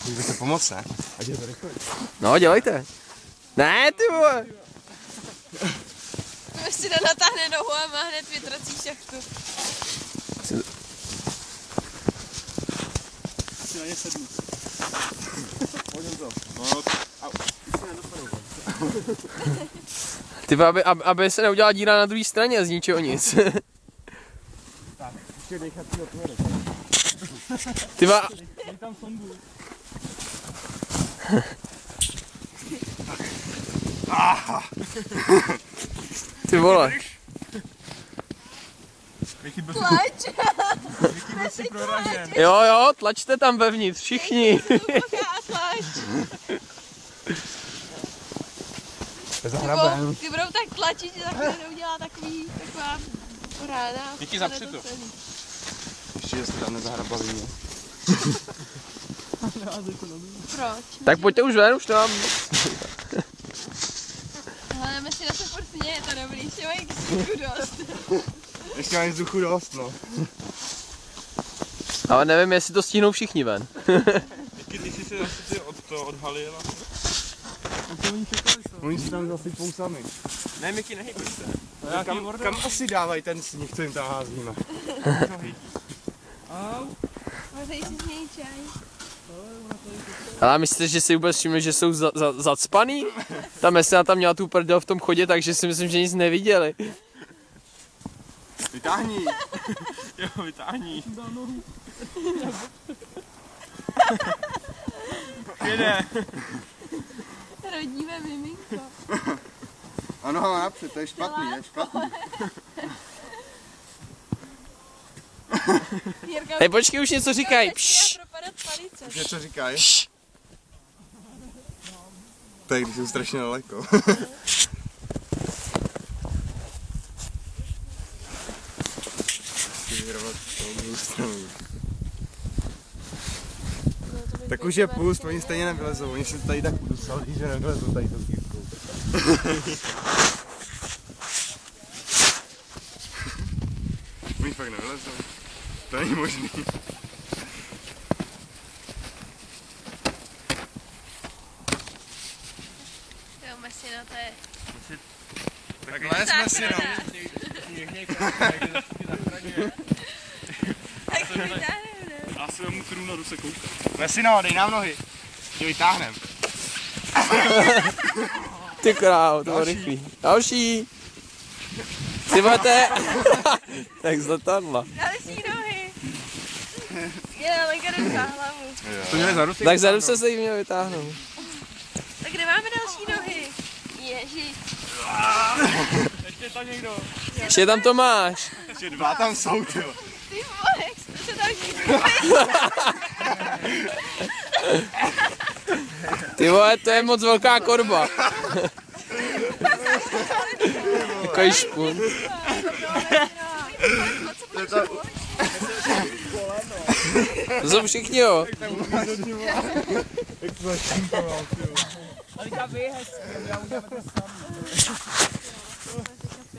Můžete pomoct, ne? Ať je to rychle. No, dělejte. Ne, ty vole. To si nenatáhne nohu a má hned větrací šachtu. Si na ně sednu. Pojďme to. No, au. Ty si nedopadou. Ty aby se neudělala díra na druhé straně z ničeho nic. Tak, ještě nechat si otvorit. Ty Dej tam sondu. Ty vole. Tlač! Jo, tlačte tam vevnitř, všichni. Tlač! Zahrabem. Ty budou tak tlačit, že takhle neudělá taková poráda. Díky za přitu. Ještě jestli tam nezahrabavíme. Proč? Tak pojďte už ven, už to mám. Hledáme si na to furt sně, je to dobrý, ještě mají vzduchu dost. Ještě mají vzduchu dost, no. Ale nevím, jestli to stihnou všichni ven. Ty jsi se zase odhalila. Oni si tam zasypou sami. Ne, Miky, nehybuj se. Kam asi dávají ten sníh, co jim tam házíme? Možnej si z něj čaj. Ale myslíte, že si vůbec všimli, že jsou zacpaný? Ta mesina tam měla tu prdel v tom chodě, takže si myslím, že nic neviděli. Vytáhni. Jo, vytáhni. Jede. Rodíme miminko. Ano, napřed, to je špatný, Hej, počkej, už něco říkaj. Už něco říkaj. Tak když jsou strašně daleko. Tak už je pust, oni stejně nevylezou, oni si tady tak udusali, že nevylezou tady tou kývkou. Oni fakt nevylezou, to není možný. Jo, mesino, to je... Tak les mesino. Tak to vytáhneme, ne? Já si vemu trůnu a jdu se koukat. Mesino, dej nám nohy. Tě vytáhnem. Ty krávo, to bylo rychlý. Další. Ty budete. Tak zletadla. Další nohy. Je, Lenka jde za hlavu. To měli za ruce. Tak zadu se jich měl vytáhnout. Tak kde máme další nohy? Ježi. Ještě tam někdo. Ještě tam Tomáš. Ještě dva tam jsou, ty. Ty vole, jak jste se tam Ty vole, to je moc velká korba. Takový špun. To jsou všichni, jo. Jak to zaštímkoval, ty. Ale já vyhezky, já udělám to sám.